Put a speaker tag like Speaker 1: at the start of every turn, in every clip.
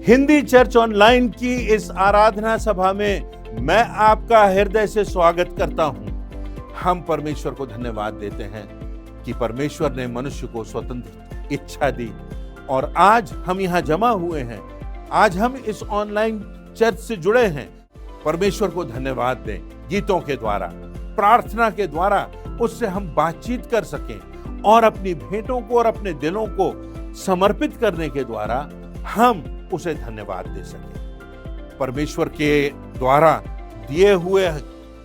Speaker 1: Hindi church online की इस आराधना सभा में मैं आपका हृदय से स्वागत करता हूं। हम परमेश्वर को धन्यवाद देते हैं कि परमेश्वर ने मनुष्य को स्वतंत्र इच्छा दी और आज हम यहाँ जमा हुए हैं। आज हम इस ऑनलाइन चर्च से जुड़े हैं। परमेश्वर को धन्यवाद दें। गीतों के द्वारा, प्रार्थना के द्वारा उससे हम बातचीत कर सकें और अपनी भेंटों को और अपने दिलों को समर्पित करने के द्वारा हम उसे धन्यवाद दे सकें। परमेश्वर के द्वारा दिए हुए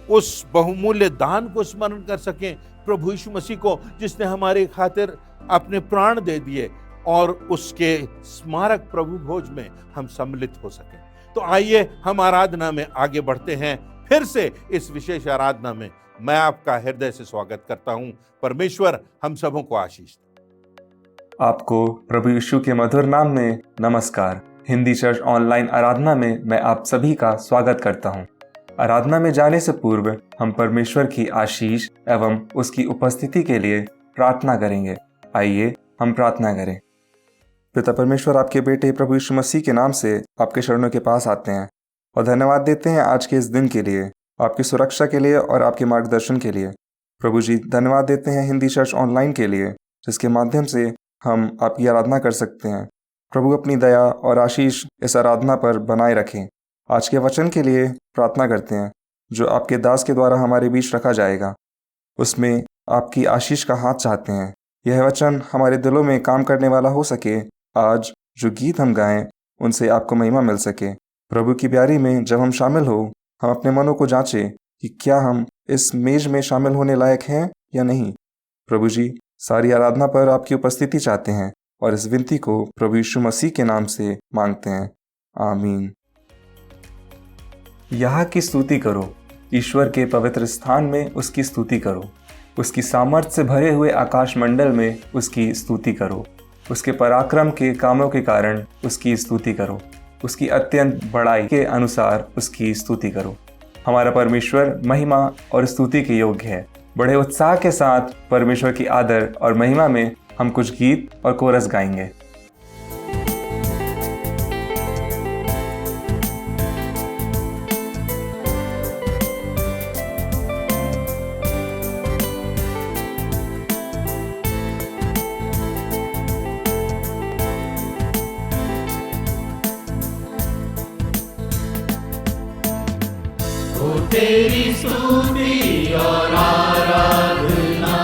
Speaker 1: उस बहुमूल्य दान को स्मरण कर सकें, प्रभु यीशु मसीह को जिसने हमारे खातिर अपने प्राण दे दिए, और उसके स्मारक प्रभु भोज में हम सम्मिलित हो सकें। तो आइए हम आराधना में आगे बढ़ते हैं। फिर से इस विशेष आराधना में मैं आपका हृदय से स्वागत करता हूं। परमेश्वर हम सबों को आशीष दे।
Speaker 2: आपको प्रभु यीशु के मधुर नाम में नमस्कार। हिंदी चर्च ऑनलाइन आराधना में मैं आप सभी का स्वागत करता हूं। आराधना में जाने से पूर्व हम परमेश्वर की आशीष एवं उसकी उपस्थिति के लिए प्रार्थना करेंगे। आइए हम प्रार्थना करें। पिता परमेश्वर, आपके बेटे प्रभु यीशु मसीह के नाम से आपके चरणों के पास आते हैं और धन्यवाद देते हैं आज के इस दिन के लिए, आपकी सुरक्षा के लिए और आपके मार्गदर्शन के लिए। प्रभु जी, धन्यवाद देते हैं हिंदी चर्च ऑनलाइन के लिए, जिसके माध्यम से हम आपकी आराधना कर सकते हैं। प्रभु अपनी दया और आशीष इस आराधना पर बनाए रखें। आज के वचन के लिए प्रार्थना करते हैं जो आपके दास के द्वारा हमारे बीच रखा जाएगा। उसमें आपकी आशीष का हाथ चाहते हैं। यह वचन हमारे दिलों में काम करने वाला हो सके। आज जो गीत हम गाएं उनसे आपको महिमा मिल सके। प्रभु की प्यारी में जब हम शामिल हो, हम अपने मनों को जांचें कि क्या हम इस मेज में शामिल होने लायक हैं या नहीं। प्रभु जी, सारी आराधना पर आपकी उपस्थिति चाहते हैं और इस विनती को प्रभु यीशु मसीह के नाम से मांगते हैं। आमीन। यहाँ की स्तुति करो, ईश्वर के पवित्र स्थान में उसकी स्तुति करो। उसकी सामर्थ्य से भरे हुए आकाश मंडल में उसकी स्तुति करो। उसके पराक्रम के कामों के कारण उसकी स्तुति करो। उसकी अत्यंत बड़ाई के अनुसार उसकी स्तुति करो। हमारा परमेश्वर महिमा और स्तुति के योग्य है। बड़े उत्साह के साथ परमेश्वर की आदर और महिमा में हम कुछ गीत और कोरस गाएंगे।
Speaker 3: तेरी स्तुति और आराधना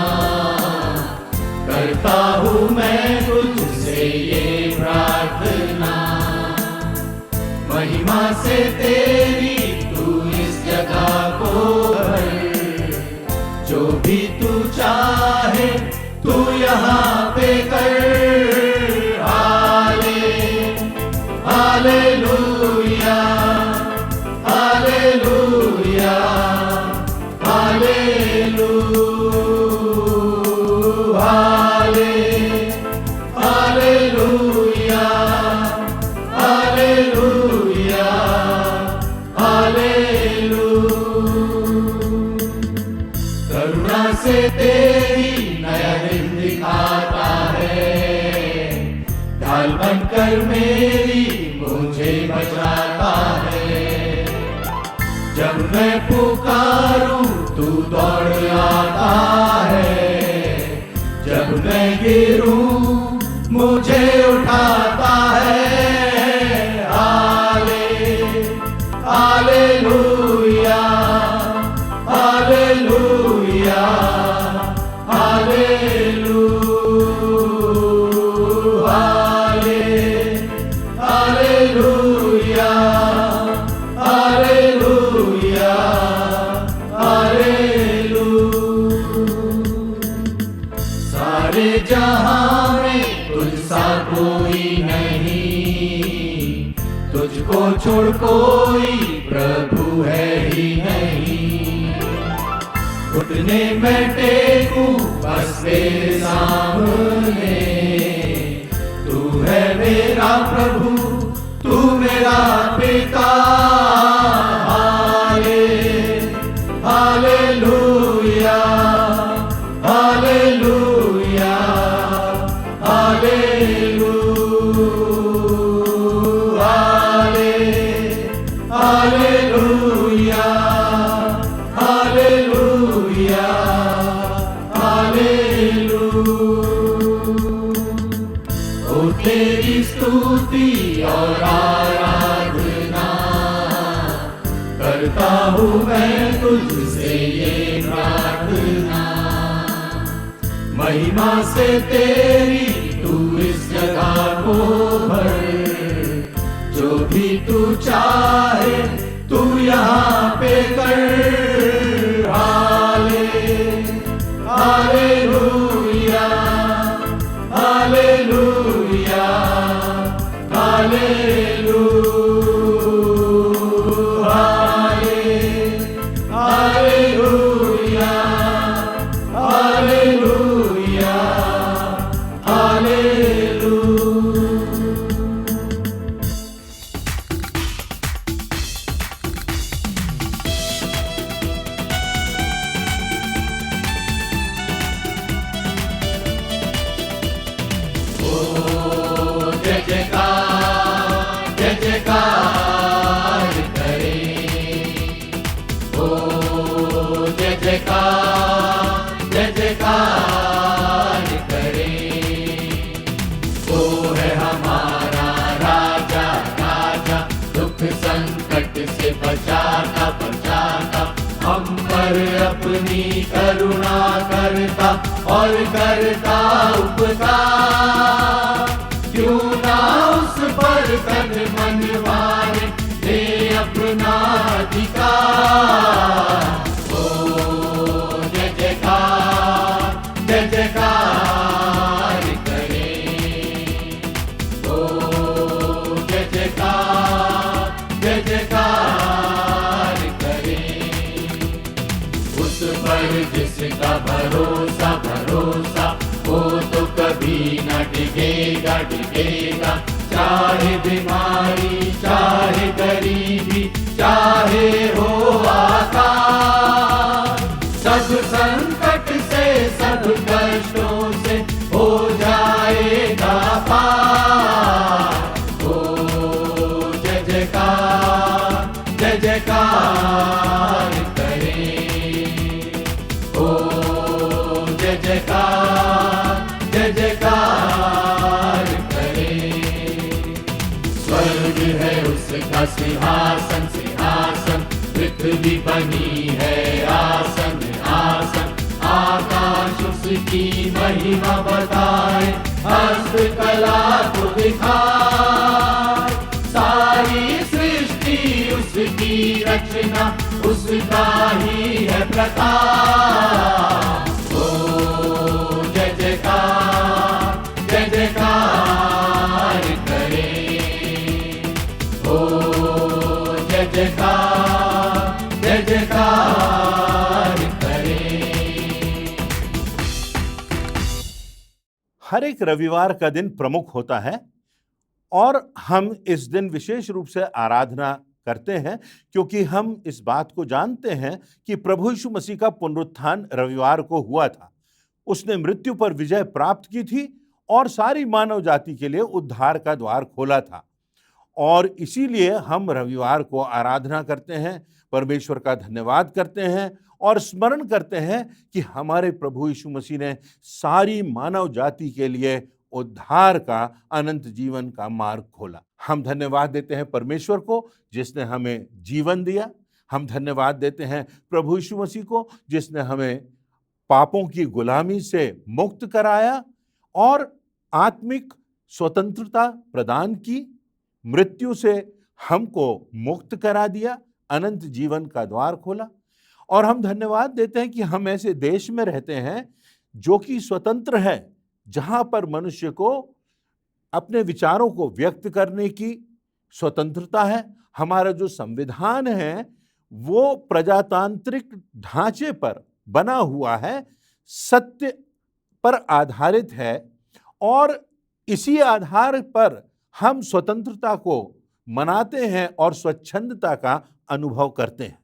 Speaker 3: करता हूँ मैं तुझसे ये प्रार्थना। महिमा से तेरी तू इस जगह को भर, जो भी तू चाहे तू यहाँ पे कर। Hallelujah, hallelujah, hallelujah, hallelujah, hallelujah. करुणा से तेरी नया दिन दिखाता है, ढाल बनकर मेरी मुझे बचाता है। जब मैं पुकारूं तू दौड़ आता है, जब मैं गिरूं मुझे उठाता है। हालेलुया, हालेलुया, हालेलुया, हालेलुया, सारे जहां में तुझसा कोई नहीं, तुझको छोड़ कोई प्रभु है ही नहीं। घुटने में टेकूं बस तेरे सामने, तू है मेरा प्रभु, तू मेरा पिता। Hallelujah, hallelujah, hallelujah. ये प्रार्थना। महिमा से तेरी तू इस जगह को भर, जो भी तू चाहे तू यहाँ पे कर। Hallelujah, hallelujah, hallelujah, hallelujah, hallelujah, hallelujah. जय जयकार, जय जयकार करे, ओ जय जयकार, जय जयकार करे। वो है हमारा राजा, राजा, दुख संकट से बचाता, बचाता, हम पर अपनी करुणा करता और करता उपकार। क्यों ना उस पर तन मन मारे दे अपना अधिकार। ओ जय जयकार, जय जयकार करे, ओ जय जयकार, जय जयकार करे। उस पर जिसका भरोसा, भरोसा, वो तो कभी न डिगेगा, डिगेगा। चाहे बीमारी, चाहे गरीबी, चाहे हो आकाश, सब संकट से, सब कष्टों से हो जाएगा पार। ओ जय जयकार, जय जयकार करे, ओ जय जयकार, जय जयकार करे। स्वर्ग है उसका सिंहासन, सिंहासन, पृथ्वी बनी है आसन, आसन। आकाश उसकी महिमा बताए, हस्तकला को दिखाए। सारी सृष्टि उसकी रचना, उसका ही है प्रकाश। जय जयकार, जय जयकार करे, ओ जय जयकार, जय जयकार करे।
Speaker 1: हर एक रविवार का दिन प्रमुख होता है और हम इस दिन विशेष रूप से आराधना करते हैं, क्योंकि हम इस बात को जानते हैं कि प्रभु यीशु मसीह का पुनरुत्थान रविवार को हुआ था। उसने मृत्यु पर विजय प्राप्त की थी और सारी मानव जाति के लिए उद्धार का द्वार खोला था। और इसीलिए हम रविवार को आराधना करते हैं, परमेश्वर का धन्यवाद करते हैं और स्मरण करते हैं कि हमारे प्रभु यीशु मसीह ने सारी मानव जाति के लिए उद्धार का, अनंत जीवन का मार्ग खोला। हम धन्यवाद देते हैं परमेश्वर को जिसने हमें जीवन दिया। हम धन्यवाद देते हैं प्रभु यीशु मसीह को जिसने हमें पापों की गुलामी से मुक्त कराया और आत्मिक स्वतंत्रता प्रदान की, मृत्यु से हमको मुक्त करा दिया, अनंत जीवन का द्वार खोला। और हम धन्यवाद देते हैं कि हम ऐसे देश में रहते हैं जो कि स्वतंत्र है, जहां पर मनुष्य को अपने विचारों को व्यक्त करने की स्वतंत्रता है। हमारा जो संविधान है वो प्रजातांत्रिक ढांचे पर बना हुआ है, सत्य पर आधारित है और इसी आधार पर हम स्वतंत्रता को मनाते हैं और स्वच्छंदता का अनुभव करते हैं।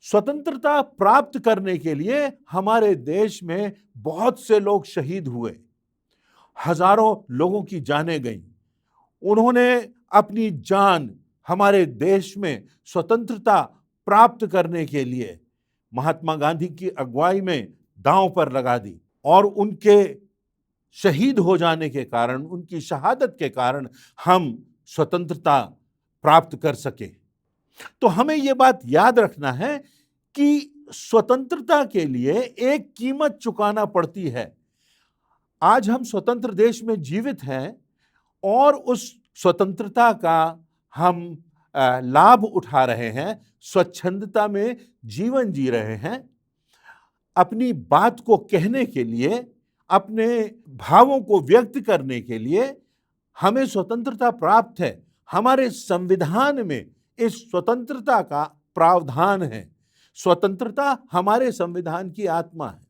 Speaker 1: स्वतंत्रता प्राप्त करने के लिए हमारे देश में बहुत से लोग शहीद हुए, हजारों लोगों की जानें गईं। उन्होंने अपनी जान हमारे देश में स्वतंत्रता प्राप्त करने के लिए महात्मा गांधी की अगुवाई में दांव पर लगा दी और उनके शहीद हो जाने के कारण, उनकी शहादत के कारण हम स्वतंत्रता प्राप्त कर सके। तो हमें ये बात याद रखना है कि स्वतंत्रता के लिए एक कीमत चुकाना पड़ती है। आज हम स्वतंत्र देश में जीवित हैं और उस स्वतंत्रता का हम लाभ उठा रहे हैं, स्वच्छंदता में जीवन जी रहे हैं। अपनी बात को कहने के लिए, अपने भावों को व्यक्त करने के लिए हमें स्वतंत्रता प्राप्त है। हमारे संविधान में इस स्वतंत्रता का प्रावधान है। स्वतंत्रता हमारे संविधान की आत्मा है।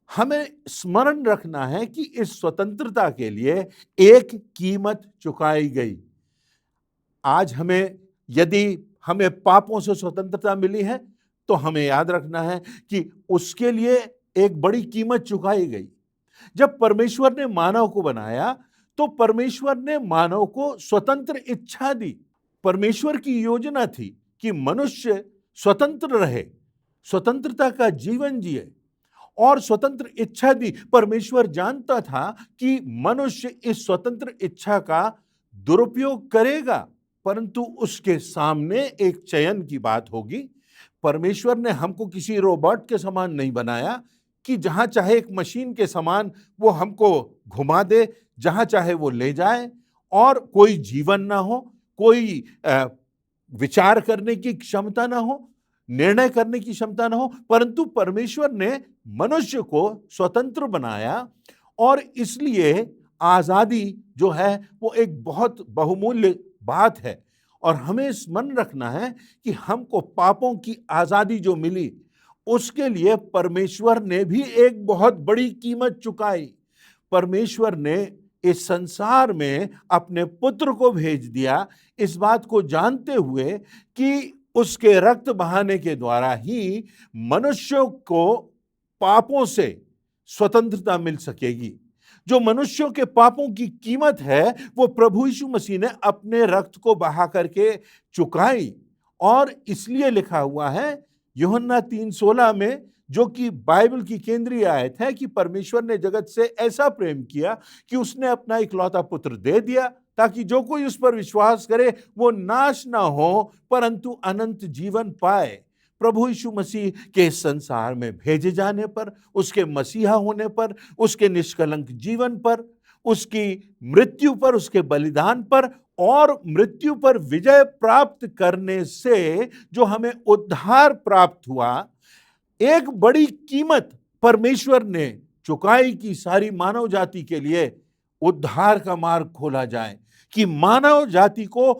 Speaker 1: हमें स्मरण रखना है कि इस स्वतंत्रता के लिए एक कीमत चुकाई गई। आज यदि हमें पापों से स्वतंत्रता मिली है तो हमें याद रखना है कि उसके लिए एक बड़ी कीमत चुकाई गई। जब परमेश्वर ने मानव को बनाया तो परमेश्वर ने मानव को स्वतंत्र इच्छा दी। परमेश्वर की योजना थी कि मनुष्य स्वतंत्र रहे, स्वतंत्रता का जीवन जिए और स्वतंत्र इच्छा दी। परमेश्वर जानता था कि मनुष्य इस स्वतंत्र इच्छा का दुरुपयोग करेगा, परंतु उसके सामने एक चयन की बात होगी। परमेश्वर ने हमको किसी रोबोट के समान नहीं बनाया कि जहां चाहे एक मशीन के समान वो हमको घुमा दे, जहां चाहे वो ले जाए और कोई जीवन ना हो, कोई विचार करने की क्षमता ना हो, निर्णय करने की क्षमता ना हो। परंतु परमेश्वर ने मनुष्य को स्वतंत्र बनाया और इसलिए आजादी जो है वो एक बहुत बहुमूल्य बात है। और हमें स्मरण रखना है कि हमको पापों की आजादी जो मिली उसके लिए परमेश्वर ने भी एक बहुत बड़ी कीमत चुकाई। परमेश्वर ने इस संसार में अपने पुत्र को भेज दिया, इस बात को जानते हुए कि उसके रक्त बहाने के द्वारा ही मनुष्यों को पापों से स्वतंत्रता मिल सकेगी। जो मनुष्यों के पापों की कीमत है वो प्रभु यीशु मसीह ने अपने रक्त को बहा करके चुकाई। और इसलिए लिखा हुआ है यूहन्ना 3:16 में, जो कि बाइबल की केंद्रीय आयत है, कि परमेश्वर ने जगत से ऐसा प्रेम किया कि उसने अपना इकलौता पुत्र दे दिया ताकि जो कोई उस पर विश्वास करे वो नाश ना हो परंतु अनंत जीवन पाए। प्रभु यीशु मसीह के संसार में भेजे जाने पर, उसके मसीहा होने पर, उसके निष्कलंक जीवन पर, उसकी मृत्यु पर, उसके बलिदान पर और मृत्यु पर विजय प्राप्त करने से जो हमें उद्धार प्राप्त हुआ, एक बड़ी कीमत परमेश्वर ने चुकाई कि सारी मानव जाति के लिए उद्धार का मार्ग खोला जाए, कि मानव जाति को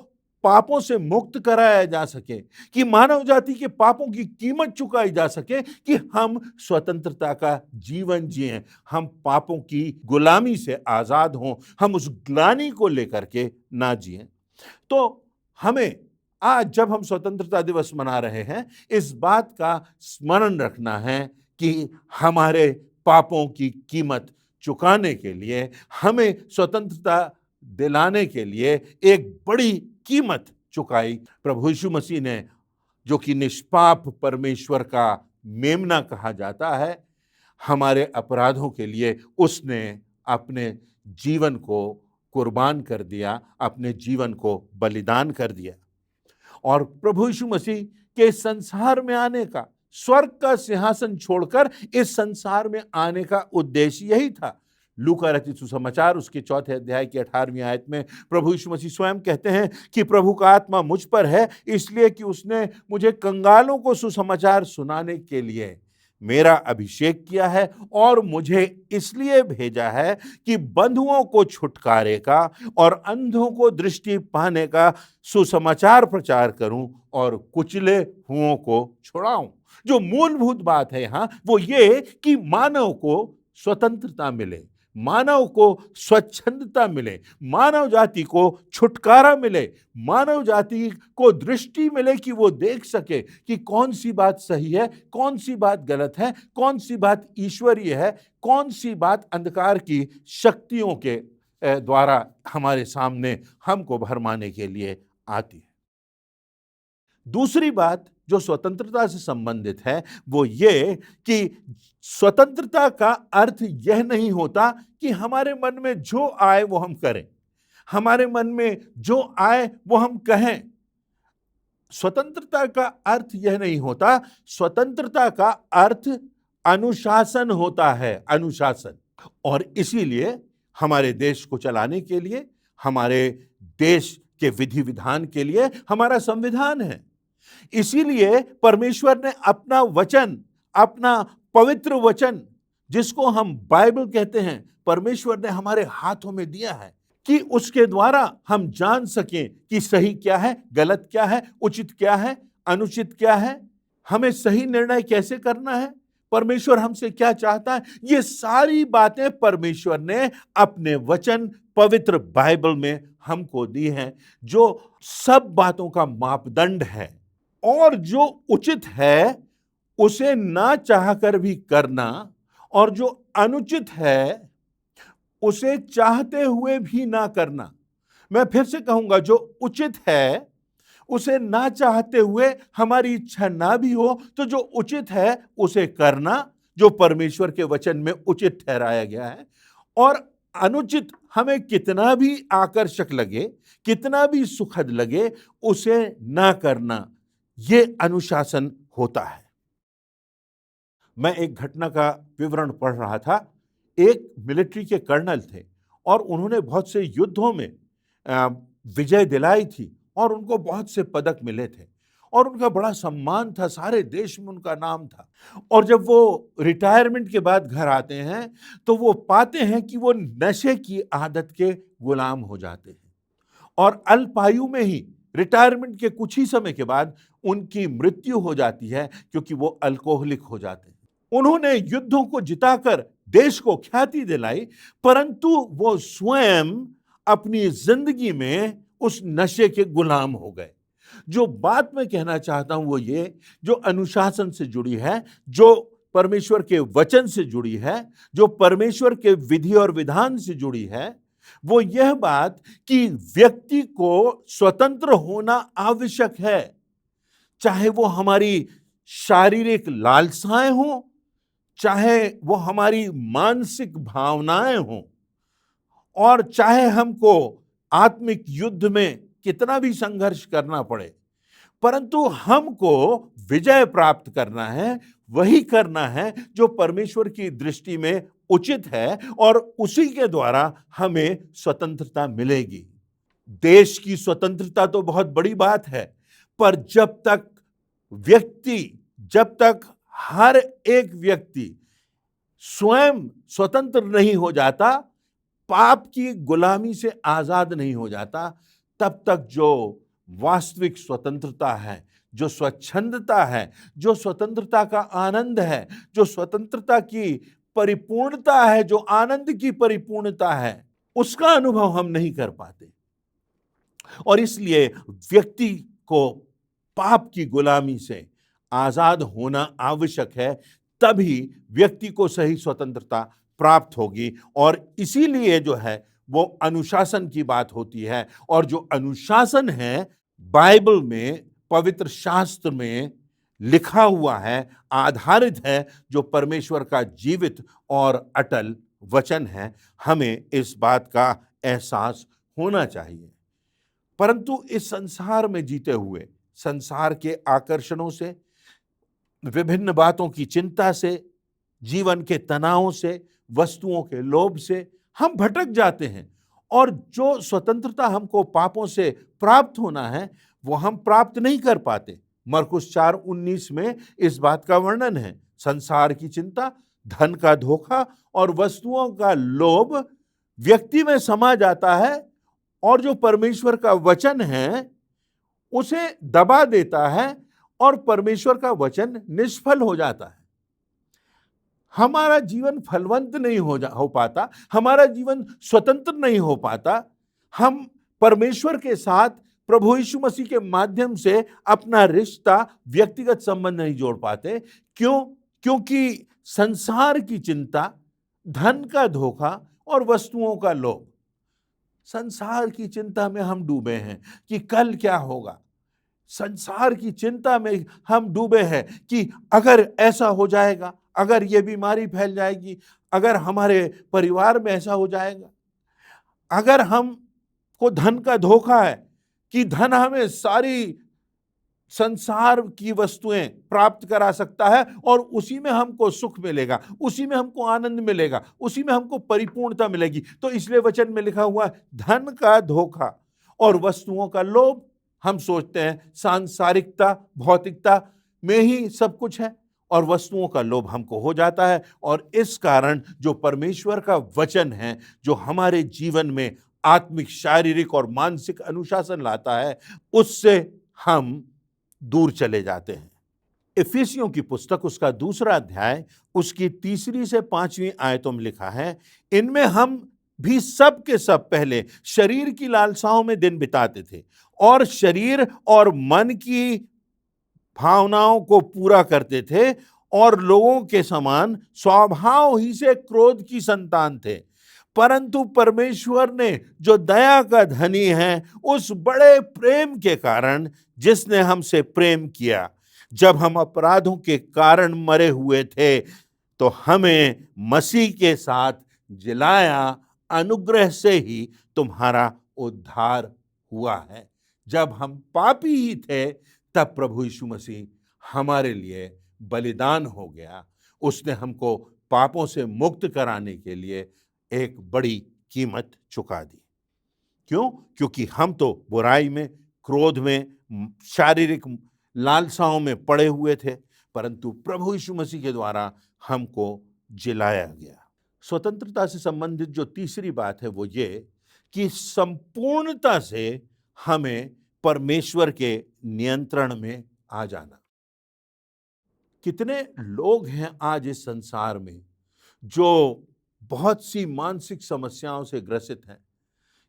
Speaker 1: पापों से मुक्त कराया जा सके, कि मानव जाति के पापों की कीमत चुकाई जा सके, कि हम स्वतंत्रता का जीवन जिएं, हम पापों की गुलामी से आजाद हों, हम उस ग्लानि को लेकर के ना जिएं। तो हमें आज जब हम स्वतंत्रता दिवस मना रहे हैं, इस बात का स्मरण रखना है कि हमारे पापों की कीमत चुकाने के लिए, हमें स्वतंत्रता दिलाने के लिए एक बड़ी कीमत चुकाई। प्रभु यीशु मसीह ने, जो कि निष्पाप परमेश्वर का मेमना कहा जाता है, हमारे अपराधों के लिए उसने अपने जीवन को कुर्बान कर दिया, अपने जीवन को बलिदान कर दिया। और प्रभु यीशु मसीह के संसार में आने का, स्वर्ग का सिंहासन छोड़कर इस संसार में आने का उद्देश्य यही था। लूका रचित सुसमाचार उसके 4 अध्याय की 18वीं आयत में प्रभु यीशु मसीह स्वयं कहते हैं कि प्रभु का आत्मा मुझ पर है, इसलिए कि उसने मुझे कंगालों को सुसमाचार सुनाने के लिए मेरा अभिषेक किया है और मुझे इसलिए भेजा है कि बंधुओं को छुटकारे का और अंधों को दृष्टि पाने का सुसमाचार प्रचार करूं और कुचले हुओं को छुड़ाऊं। जो मूलभूत बात है यहाँ वो ये कि मानव को स्वतंत्रता मिले, मानव को स्वच्छंदता मिले, मानव जाति को छुटकारा मिले, मानव जाति को दृष्टि मिले कि वो देख सके कि कौन सी बात सही है, कौन सी बात गलत है, कौन सी बात ईश्वरीय है, कौन सी बात अंधकार की शक्तियों के द्वारा हमारे सामने हमको भरमाने के लिए आती है। दूसरी बात जो स्वतंत्रता से संबंधित है वो ये कि स्वतंत्रता का अर्थ यह नहीं होता कि हमारे मन में जो आए वो हम करें, हमारे मन में जो आए वो हम कहें। स्वतंत्रता का अर्थ यह नहीं होता, स्वतंत्रता का अर्थ अनुशासन होता है, अनुशासन। और इसीलिए हमारे देश को चलाने के लिए, हमारे देश के विधि विधान के लिए हमारा संविधान है। इसीलिए परमेश्वर ने अपना वचन, अपना पवित्र वचन, जिसको हम बाइबल कहते हैं, परमेश्वर ने हमारे हाथों में दिया है कि उसके द्वारा हम जान सकें कि सही क्या है, गलत क्या है, उचित क्या है, अनुचित क्या है, हमें सही निर्णय कैसे करना है, परमेश्वर हमसे क्या चाहता है। ये सारी बातें परमेश्वर ने अपने वचन पवित्र बाइबल में हमको दी हैं, जो सब बातों का मापदंड है। और जो उचित है उसे ना चाहकर भी करना, और जो अनुचित है उसे चाहते हुए भी ना करना। मैं फिर से कहूंगा, जो उचित है उसे ना चाहते हुए हमारी इच्छा ना भी हो तो जो उचित है उसे करना, जो परमेश्वर के वचन में उचित ठहराया गया है। और अनुचित हमें कितना भी आकर्षक लगे, कितना भी सुखद लगे, उसे ना करना, ये अनुशासन होता है। मैं एक घटना का विवरण पढ़ रहा था। एक मिलिट्री के कर्नल थे और उन्होंने बहुत से युद्धों में विजय दिलाई थी और उनको बहुत से पदक मिले थे और उनका बड़ा सम्मान था, सारे देश में उनका नाम था। और जब वो रिटायरमेंट के बाद घर आते हैं तो वो पाते हैं कि वो नशे की आदत के गुलाम हो जाते हैं और अल्पायु में ही, रिटायरमेंट के कुछ ही समय के बाद उनकी मृत्यु हो जाती है, क्योंकि वो अल्कोहलिक हो जाते हैं। उन्होंने युद्धों को जिताकर देश को ख्याति दिलाई, परंतु वो स्वयं अपनी जिंदगी में उस नशे के गुलाम हो गए। जो बात मैं कहना चाहता हूं वो ये, जो अनुशासन से जुड़ी है, जो परमेश्वर के वचन से जुड़ी है, जो परमेश्वर के विधि और विधान से जुड़ी है, वो यह बात कि व्यक्ति को स्वतंत्र होना आवश्यक है। चाहे वो हमारी शारीरिक लालसाएं हों, चाहे वो हमारी मानसिक भावनाएं हों, और चाहे हमको आत्मिक युद्ध में कितना भी संघर्ष करना पड़े, परंतु हमको विजय प्राप्त करना है, वही करना है जो परमेश्वर की दृष्टि में उचित है, और उसी के द्वारा हमें स्वतंत्रता मिलेगी। देश की स्वतंत्रता तो बहुत बड़ी बात है, पर जब तक हर एक व्यक्ति स्वयं स्वतंत्र नहीं हो जाता, पाप की गुलामी से आजाद नहीं हो जाता, तब तक जो वास्तविक स्वतंत्रता है, जो स्वच्छंदता है, जो स्वतंत्रता का आनंद है, जो स्वतंत्रता की परिपूर्णता है, जो आनंद की परिपूर्णता है, उसका अनुभव हम नहीं कर पाते। और इसलिए व्यक्ति को पाप की गुलामी से आजाद होना आवश्यक है, तभी व्यक्ति को सही स्वतंत्रता प्राप्त होगी। और इसीलिए जो है वो अनुशासन की बात होती है, और जो अनुशासन है बाइबल में, पवित्र शास्त्र में लिखा हुआ है, आधारित है, जो परमेश्वर का जीवित और अटल वचन है। हमें इस बात का एहसास होना चाहिए। परंतु इस संसार में जीते हुए, संसार के आकर्षणों से, विभिन्न बातों की चिंता से, जीवन के तनावों से, वस्तुओं के लोभ से हम भटक जाते हैं, और जो स्वतंत्रता हमको पापों से प्राप्त होना है वो हम प्राप्त नहीं कर पाते। मरकुस 4:19 में इस बात का वर्णन है। संसार की चिंता, धन का धोखा और वस्तुओं का लोभ व्यक्ति में समा जाता है, और जो परमेश्वर का वचन है उसे दबा देता है, और परमेश्वर का वचन निष्फल हो जाता है। हमारा जीवन फलवंत नहीं हो पाता, हमारा जीवन स्वतंत्र नहीं हो पाता। हम परमेश्वर के साथ प्रभु यीशु मसीह के माध्यम से अपना रिश्ता, व्यक्तिगत संबंध नहीं जोड़ पाते। क्यों? क्योंकि संसार की चिंता, धन का धोखा और वस्तुओं का लोभ, संसार की चिंता में हम डूबे हैं कि कल क्या होगा। संसार की चिंता में हम डूबे हैं कि अगर ऐसा हो जाएगा, अगर ये बीमारी फैल जाएगी, अगर हमारे परिवार में ऐसा हो जाएगा, अगर हमको धन का धोखा है कि धन हमें सारी संसार की वस्तुएं प्राप्त करा सकता है और उसी में हमको सुख मिलेगा, उसी में हमको आनंद मिलेगा, उसी में हमको परिपूर्णता मिलेगी। तो इसलिए वचन में लिखा हुआ है, धन का धोखा और वस्तुओं का लोभ। हम सोचते हैं सांसारिकता, भौतिकता में ही सब कुछ है और वस्तुओं का लोभ हमको हो जाता है। और इस कारण जो परमेश्वर का वचन है, जो हमारे जीवन में आत्मिक, शारीरिक और मानसिक अनुशासन लाता है, उससे हम दूर चले जाते हैं। इफिसियों की पुस्तक उसका 2 अध्याय उसकी 3 से 5 आयतों में लिखा है, इनमें हम भी सब के सब पहले शरीर की लालसाओं में दिन बिताते थे और शरीर और मन की भावनाओं को पूरा करते थे और लोगों के समान स्वभाव ही से क्रोध की संतान थे। परंतु परमेश्वर ने जो दया का धनी है, उस बड़े प्रेम के कारण जिसने हमसे प्रेम किया, जब हम अपराधों के कारण मरे हुए थे, तो हमें मसीह के साथ जिलाया, अनुग्रह से ही तुम्हारा उद्धार हुआ है। जब हम पापी ही थे, तब प्रभु यीशु मसीह हमारे लिए बलिदान हो गया। उसने हमको पापों से मुक्त कराने के लिए एक बड़ी कीमत चुका दी। क्यों? क्योंकि हम तो बुराई में, क्रोध में, शारीरिक लालसाओं में पड़े हुए थे, परंतु प्रभु यीशु मसीह के द्वारा हमको जिलाया गया। स्वतंत्रता से संबंधित जो तीसरी बात है वो ये कि संपूर्णता से हमें परमेश्वर के नियंत्रण में आ जाना। कितने लोग हैं आज इस संसार में जो बहुत सी मानसिक समस्याओं से ग्रसित हैं।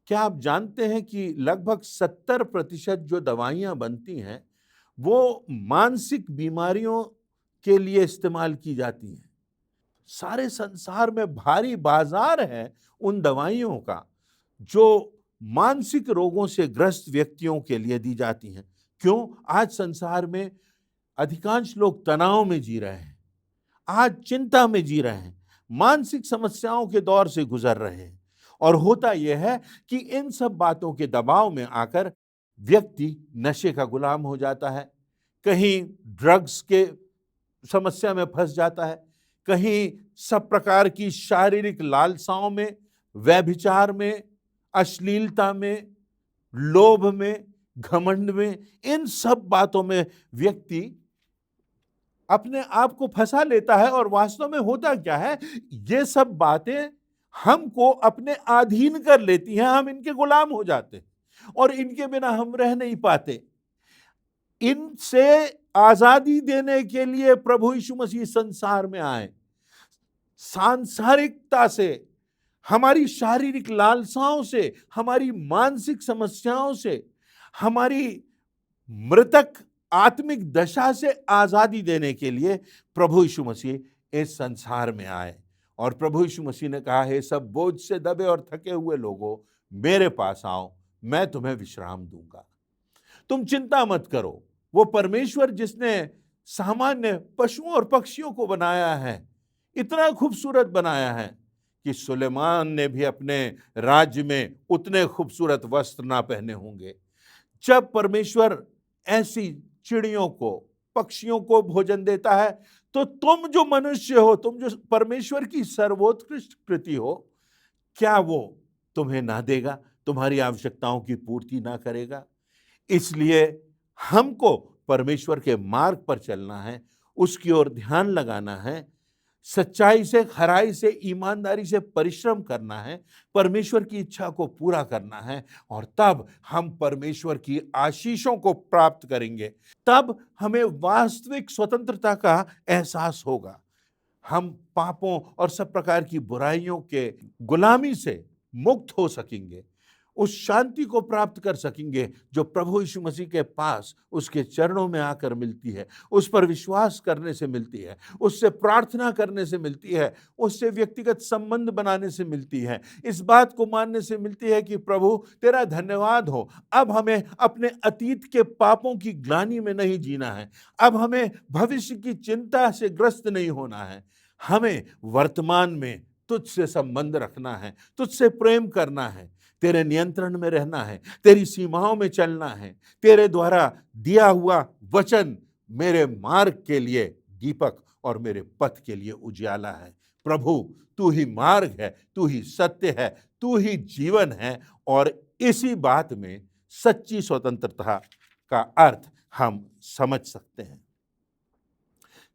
Speaker 1: क्या आप जानते हैं कि लगभग 70% जो दवाइयां बनती हैं वो मानसिक बीमारियों के लिए इस्तेमाल की जाती हैं। सारे संसार में भारी बाजार है उन दवाइयों का जो मानसिक रोगों से ग्रस्त व्यक्तियों के लिए दी जाती हैं। क्यों? आज संसार में अधिकांश लोग तनाव में जी रहे हैं, आज चिंता में जी रहे हैं, मानसिक समस्याओं के दौर से गुजर रहे हैं। और होता यह है कि इन सब बातों के दबाव में आकर व्यक्ति नशे का गुलाम हो जाता है, कहीं ड्रग्स के समस्या में फंस जाता है, कहीं सब प्रकार की शारीरिक लालसाओं में, व्यभिचार में, अश्लीलता में, लोभ में, घमंड में, इन सब बातों में व्यक्ति अपने आप को फंसा लेता है। और वास्तव में होता क्या है, ये सब बातें हमको अपने अधीन कर लेती हैं, हम इनके गुलाम हो जाते हैं और इनके बिना हम रह नहीं पाते। इनसे आजादी देने के लिए प्रभु यीशु मसीह संसार में आए। सांसारिकता से, हमारी शारीरिक लालसाओं से, हमारी मानसिक समस्याओं से, हमारी मृतक आत्मिक दशा से आजादी देने के लिए प्रभु यीशु मसीह इस संसार में आए। और प्रभु यीशु मसीह ने कहा, हे सब बोझ से दबे और थके हुए लोगों, मेरे पास आओ, मैं तुम्हें विश्राम दूंगा। तुम चिंता मत करो। वो परमेश्वर जिसने सामान्य पशुओं और पक्षियों को बनाया है, इतना खूबसूरत बनाया है कि सुलेमान ने भी अपने राज्य में उतने खूबसूरत वस्त्र ना पहने होंगे। जब परमेश्वर ऐसी चिड़ियों को, पक्षियों को भोजन देता है, तो तुम जो मनुष्य हो, तुम जो परमेश्वर की सर्वोत्कृष्ट कृति हो, क्या वो तुम्हें ना देगा, तुम्हारी आवश्यकताओं की पूर्ति ना करेगा? इसलिए हमको परमेश्वर के मार्ग पर चलना है, उसकी ओर ध्यान लगाना है, सच्चाई से, खराई से, ईमानदारी से परिश्रम करना है, परमेश्वर की इच्छा को पूरा करना है। और तब हम परमेश्वर की आशीषों को प्राप्त करेंगे, तब हमें वास्तविक स्वतंत्रता का एहसास होगा। हम पापों और सब प्रकार की बुराइयों के गुलामी से मुक्त हो सकेंगे, उस शांति को प्राप्त कर सकेंगे जो प्रभु यीशु मसीह के पास उसके चरणों में आकर मिलती है, उस पर विश्वास करने से मिलती है, उससे प्रार्थना करने से मिलती है, उससे व्यक्तिगत संबंध बनाने से मिलती है, इस बात को मानने से मिलती है कि प्रभु तेरा धन्यवाद हो, अब हमें अपने अतीत के पापों की ग्लानि में नहीं जीना है, अब हमें भविष्य की चिंता से ग्रस्त नहीं होना है, हमें वर्तमान में तुझसे संबंध रखना है, तुझसे प्रेम करना है। तेरे नियंत्रण में रहना है, तेरी सीमाओं में चलना है। तेरे द्वारा दिया हुआ वचन मेरे मार्ग के लिए दीपक और मेरे पथ के लिए उजियाला है। प्रभु, तू ही मार्ग है, तू ही सत्य है, तू ही जीवन है। और इसी बात में सच्ची स्वतंत्रता का अर्थ हम समझ सकते हैं।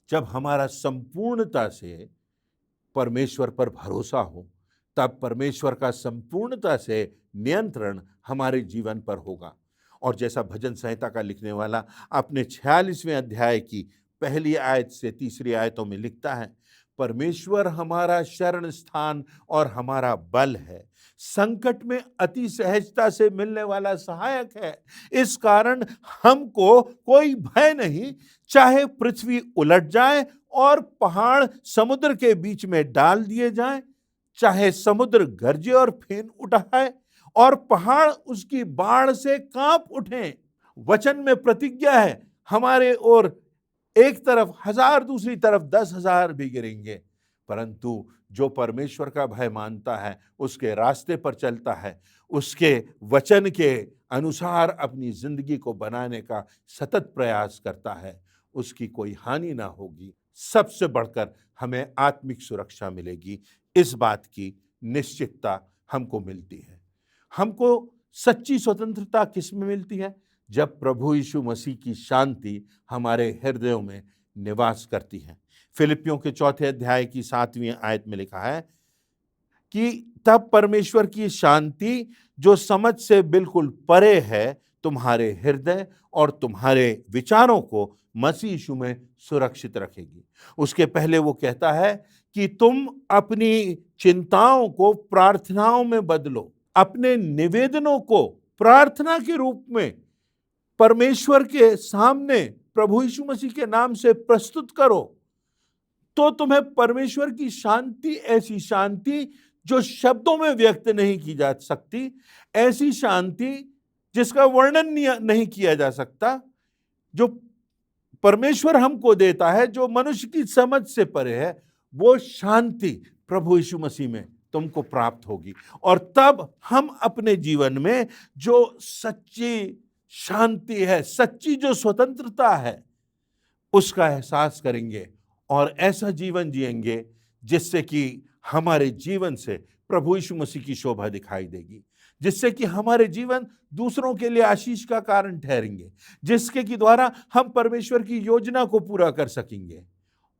Speaker 1: जब हमारा संपूर्णता से परमेश्वर पर भरोसा हो, तब परमेश्वर का संपूर्णता से नियंत्रण हमारे जीवन पर होगा। और जैसा भजन संहिता का लिखने वाला अपने 46वें अध्याय की पहली आयत से तीसरी आयतों में लिखता है, परमेश्वर हमारा शरण स्थान और हमारा बल है, संकट में अति सहजता से मिलने वाला सहायक है। इस कारण हमको कोई भय नहीं, चाहे पृथ्वी उलट जाए और पहाड़ समुद्र के बीच में डाल दिए जाएं, चाहे समुद्र गरजे और फेन उठाए और पहाड़ उसकी बाढ़ से कांप उठें। वचन में प्रतिज्ञा है, हमारे ओर एक तरफ 1000, दूसरी तरफ 10,000 भी गिरेंगे, परंतु जो परमेश्वर का भय मानता है, उसके रास्ते पर चलता है, उसके वचन के अनुसार अपनी जिंदगी को बनाने का सतत प्रयास करता है, उसकी कोई हानि ना होगी। सबसे बढ़कर हमें आत्मिक सुरक्षा मिलेगी। इस बात की निश्चितता हमको मिलती है। हमको सच्ची स्वतंत्रता किस में मिलती है? जब प्रभु यीशु मसीह की शांति हमारे हृदयों में निवास करती है। फिलिपियों के 4 अध्याय की 7वीं आयत में लिखा है कि तब परमेश्वर की शांति जो समझ से बिल्कुल परे है, तुम्हारे हृदय और तुम्हारे विचारों को मसीह यीशु में सुरक्षित रखेगी। उसके पहले वो कहता है कि तुम अपनी चिंताओं को प्रार्थनाओं में बदलो, अपने निवेदनों को प्रार्थना के रूप में परमेश्वर के सामने प्रभु यीशु मसीह के नाम से प्रस्तुत करो, तो तुम्हें परमेश्वर की शांति, ऐसी शांति जो शब्दों में व्यक्त नहीं की जा सकती, ऐसी शांति जिसका वर्णन नहीं किया जा सकता, जो परमेश्वर हमको देता है, जो मनुष्य की समझ से परे है, वो शांति प्रभु यीशु मसीह में तुमको प्राप्त होगी। और तब हम अपने जीवन में जो सच्ची शांति है, सच्ची जो स्वतंत्रता है, उसका एहसास करेंगे और ऐसा जीवन जिएंगे जिससे कि हमारे जीवन से प्रभु यीशु मसीह की शोभा दिखाई देगी, जिससे कि हमारे जीवन दूसरों के लिए आशीष का कारण ठहरेंगे, जिसके की द्वारा हम परमेश्वर की योजना को पूरा कर सकेंगे।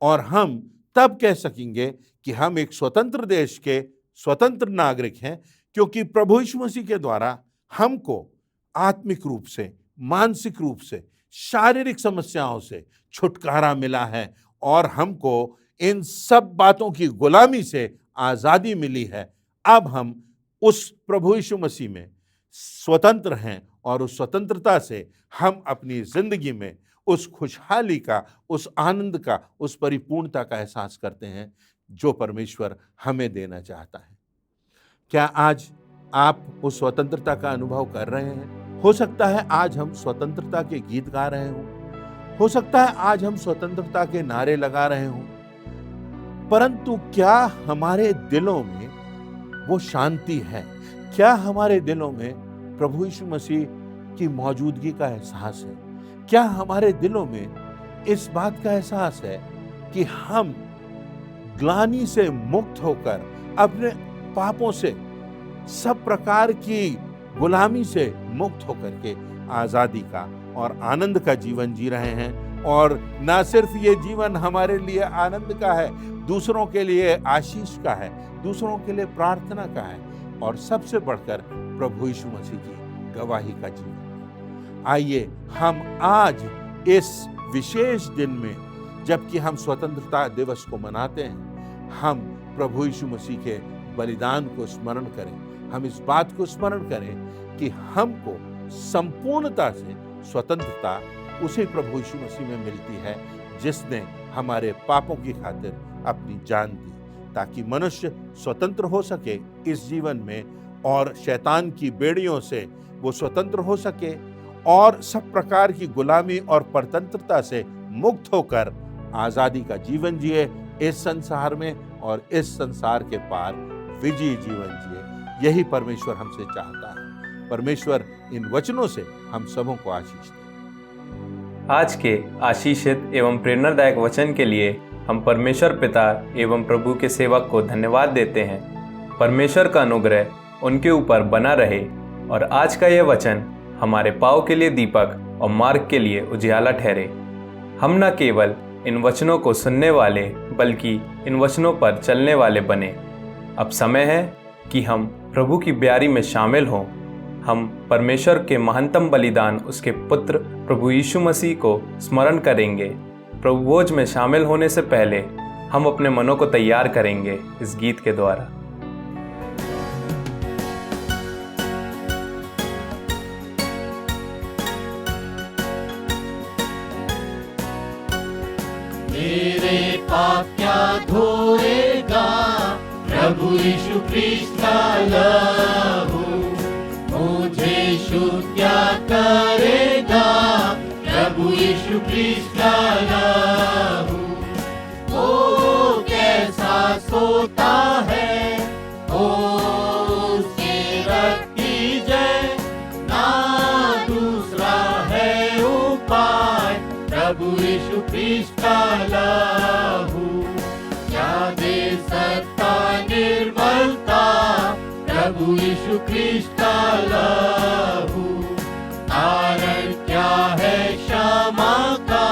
Speaker 1: और हम तब कह सकेंगे कि हम एक स्वतंत्र देश के स्वतंत्र नागरिक हैं, क्योंकि प्रभु यीशु मसीह के द्वारा हमको आत्मिक रूप से, मानसिक रूप से, शारीरिक समस्याओं से छुटकारा मिला है और हमको इन सब बातों की गुलामी से आजादी मिली है। अब हम उस प्रभु यीशु मसीह में स्वतंत्र हैं और उस स्वतंत्रता से हम अपनी जिंदगी में उस खुशहाली का, उस आनंद का, उस परिपूर्णता का एहसास करते हैं जो परमेश्वर हमें देना चाहता है। क्या आज आप उस स्वतंत्रता का अनुभव कर रहे हैं? हो सकता है आज हम स्वतंत्रता के गीत गा रहे हों, हो सकता है आज हम स्वतंत्रता के नारे लगा रहे हों, परंतु क्या हमारे दिलों में वो शांति है? क्या हमारे दिलों में प्रभु यीशु मसीह की मौजूदगी का एहसास है? क्या हमारे दिलों में इस बात का एहसास है कि हम ग्लानि से मुक्त होकर, अपने पापों से, सब प्रकार की गुलामी से मुक्त होकर के आजादी का और आनंद का जीवन जी रहे हैं? और ना सिर्फ ये जीवन हमारे लिए आनंद का है, दूसरों के लिए आशीष का है, दूसरों के लिए प्रार्थना का है, और सबसे बढ़कर प्रभु यीशु मसीह की गवाही का जीवन। आइए हम आज इस विशेष दिन में, जबकि हम स्वतंत्रता दिवस को मनाते हैं, हम प्रभु यीशु मसीह के बलिदान को स्मरण करें। हम इस बात को स्मरण करें कि हमको संपूर्णता से स्वतंत्रता उसी प्रभु यीशु मसीह में मिलती है, जिसने हमारे पापों की खातिर अपनी जान दी, ताकि मनुष्य स्वतंत्र हो सके इस जीवन में, और शैतान की बेड़ियों से वो स्वतंत्र हो सके और सब प्रकार की गुलामी और परतंत्रता से मुक्त होकर आजादी का जीवन जिए इस संसार में, और इस संसार के पार विजयी जीवन जिए। यही परमेश्वर हमसे चाहता है। परमेश्वर इन वचनों से हम सबों को आशीष दे।
Speaker 2: आज के आशीषित एवं प्रेरणादायक वचन के लिए हम परमेश्वर पिता एवं प्रभु के सेवक को धन्यवाद देते हैं। परमेश्वर का अनुग्रह उनके ऊपर बना रहे और आज का यह वचन हमारे पाँव के लिए दीपक और मार्ग के लिए उजियाला ठहरे। हम न केवल इन वचनों को सुनने वाले बल्कि इन वचनों पर चलने वाले बने। अब समय है कि हम प्रभु की ब्यारी में शामिल हों। हम परमेश्वर के महत्तम बलिदान उसके पुत्र प्रभु यीशु मसीह को स्मरण करेंगे। प्रभु भोज में शामिल होने से पहले हम अपने मनों को तैयार करेंगे इस गीत के द्वारा।
Speaker 3: मेरे पाप क्या धोएगा प्रभु यीशु ख्रीस्त का लहू, मुझे शुद्ध क्या करेगा प्रभु यीशु ख्रीस्त का लहू। ओ कैसा सोता है, ओ उसके रक्त की जय, ना दूसरा है उपाय प्रभु यीशु ख्रीस्त का लहू। क्या दे सकता निर्मलता प्रभु यीशु ख्रीस्त का लहू। कारण क्या है क्षमा का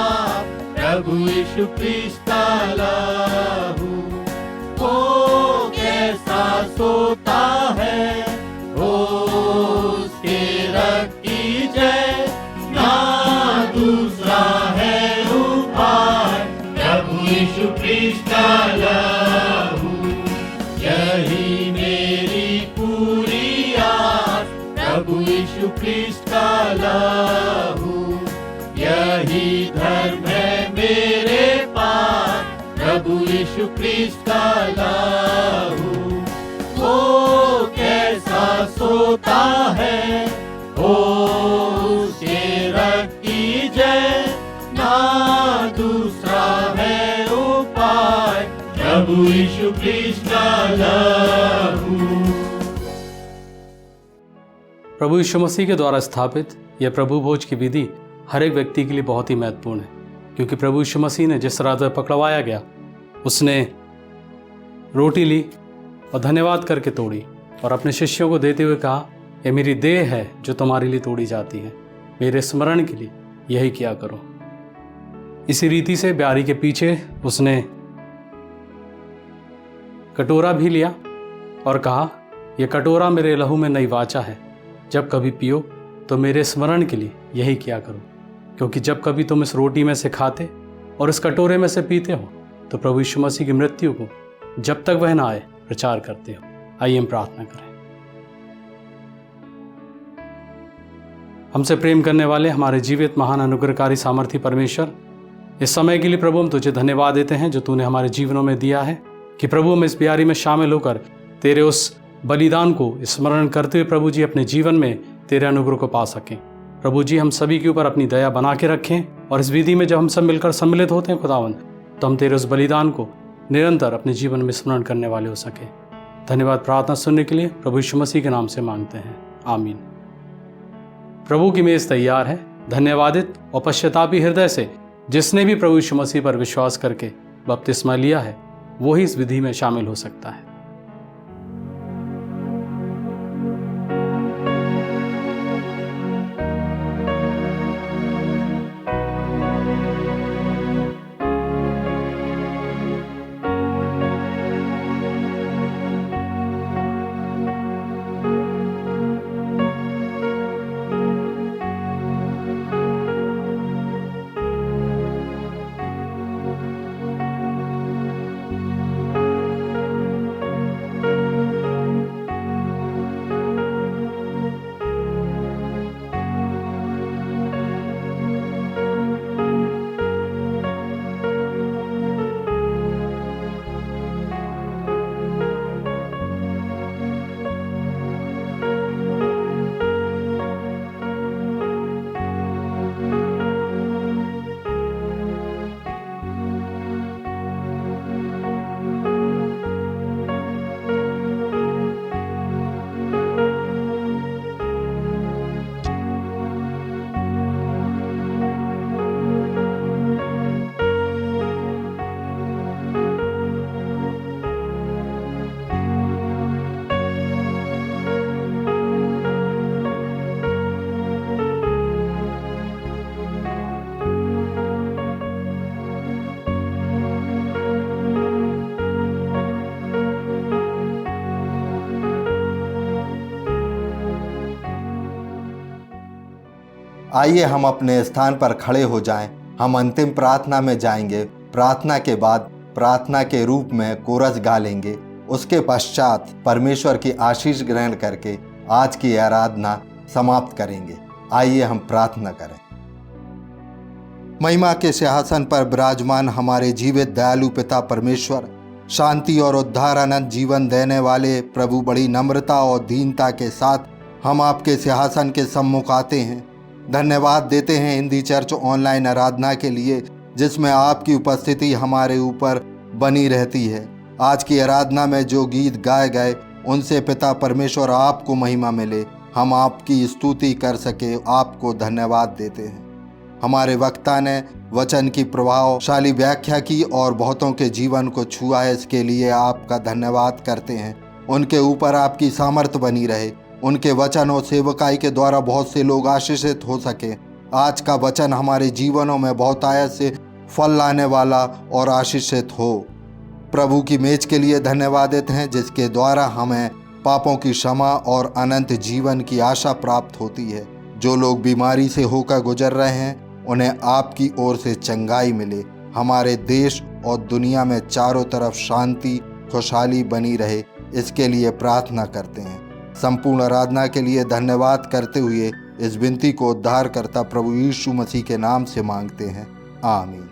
Speaker 3: प्रभु यीशु ख्रीस्त का लहू। ओ कैसा सोता है, ओ उसके रक्त की जय, ना दूसरा है उपाय प्रभु यीशु ख्रीस्त का लहू। यही मेरी पूरी आस प्रभु यीशु ख्रीस्त का लहू। यही धर्म है मेरे पास प्रभु यीशु ख्रीस्त का लहू। ओ कैसा सोता है, ओ उसके रक्त की जय, ना दूसरा है उपाय प्रभु यीशु ख्रीस्त का लहू।
Speaker 4: प्रभु यीशु मसीह के द्वारा स्थापित यह प्रभु भोज की विधि हर एक व्यक्ति के लिए बहुत ही महत्वपूर्ण है, क्योंकि प्रभु यीशु मसीह ने जिस रात में पकड़वाया गया, उसने रोटी ली और धन्यवाद करके तोड़ी और अपने शिष्यों को देते हुए कहा, यह मेरी देह है जो तुम्हारे लिए तोड़ी जाती है, मेरे स्मरण के लिए यही किया करो। इसी रीति से ब्यारी के पीछे उसने कटोरा भी लिया और कहा, यह कटोरा मेरे लहू में नई वाचा है, जब कभी पियो तो मेरे स्मरण के लिए यही किया करो। क्योंकि जब कभी तुम इस रोटी में से खाते और इस कटोरे में से पीते हो तो प्रभु यीशु मसीह की मृत्यु को जब तक वह न आए प्रचार करते हो। आइए हम प्रार्थना करें। हमसे प्रेम करने वाले हमारे जीवित महान अनुग्रहकारी सामर्थी परमेश्वर, इस समय के लिए प्रभु हम तुझे धन्यवाद देते हैं जो तूने हमारे जीवनों में दिया है, कि प्रभु हम इस ब्यारी में शामिल होकर तेरे उस बलिदान को स्मरण करते हुए प्रभु जी अपने जीवन में तेरे अनुग्रह को पा सकें। प्रभु जी हम सभी के ऊपर अपनी दया बना के रखें और इस विधि में जब हम सब मिलकर सम्मिलित होते हैं खुदावंद, तो हम तेरे उस बलिदान को निरंतर अपने जीवन में स्मरण करने वाले हो सके। धन्यवाद प्रार्थना सुनने के लिए प्रभु यीशु मसीह के नाम से मांगते हैं, आमीन। प्रभु की मेज तैयार है। धन्यवादित और पश्चातापी हृदय से जिसने भी प्रभु यीशु मसीह पर विश्वास करके बपतिस्मा लिया है, वो ही इस विधि में शामिल हो सकता है।
Speaker 5: आइए हम अपने स्थान पर खड़े हो जाएं। हम अंतिम प्रार्थना में जाएंगे। प्रार्थना के बाद प्रार्थना के रूप में कोरस गा लेंगे। उसके पश्चात परमेश्वर की आशीष ग्रहण करके आज की आराधना समाप्त करेंगे। आइए हम प्रार्थना करें। महिमा के सिंहासन पर विराजमान हमारे जीवित दयालु पिता परमेश्वर, शांति और उद्धार अनंत जीवन देने वाले प्रभु, बड़ी नम्रता और दीनता के साथ हम आपके सिंहासन के सम्मुख आते हैं। धन्यवाद देते हैं हिंदी चर्च ऑनलाइन आराधना के लिए, जिसमें आपकी उपस्थिति हमारे ऊपर बनी रहती है। आज की आराधना में जो गीत गाए गए उनसे पिता परमेश्वर आपको महिमा मिले, हम आपकी स्तुति कर सके, आपको धन्यवाद देते हैं। हमारे वक्ता ने वचन की प्रभावशाली व्याख्या की और बहुतों के जीवन को छुआ है, इसके लिए आपका धन्यवाद करते हैं। उनके ऊपर आपकी सामर्थ बनी रहे, उनके वचन और सेवकाई के द्वारा बहुत से लोग आशीषित हो सके। आज का वचन हमारे जीवनों में बहुतायत से फल लाने वाला और आशीषित हो। प्रभु की मेज के लिए धन्यवादित हैं, जिसके द्वारा हमें पापों की क्षमा और अनंत जीवन की आशा प्राप्त होती है। जो लोग बीमारी से होकर गुजर रहे हैं उन्हें आपकी ओर से चंगाई मिले। हमारे देश और दुनिया में चारों तरफ शांति खुशहाली बनी रहे, इसके लिए प्रार्थना करते हैं। संपूर्ण आराधना के लिए धन्यवाद करते हुए इस विनती को उद्धारकर्ता प्रभु यीशु मसीह के नाम से मांगते हैं, आमीन।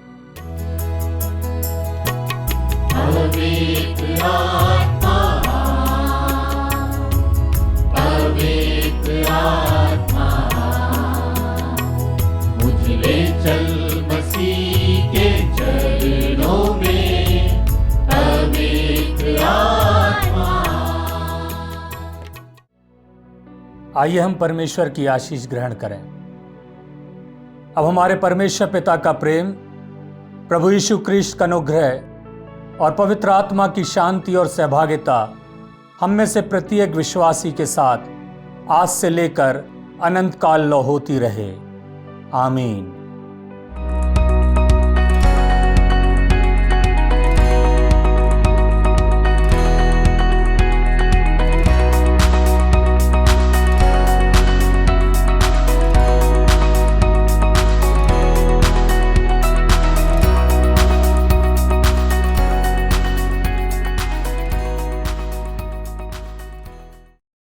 Speaker 3: पवित्र आत्मा, पवित्र आत्मा, मुझे ले चल मसीह के चरणों में। पवित्र आत्मा।
Speaker 6: आइए हम परमेश्वर की आशीष ग्रहण करें। अब हमारे परमेश्वर पिता का प्रेम, प्रभु यीशु क्रिस्ट का अनुग्रह और पवित्र आत्मा की शांति और सहभागिता हम में से प्रत्येक विश्वासी के साथ आज से लेकर अनंत काल होती रहे, आमीन।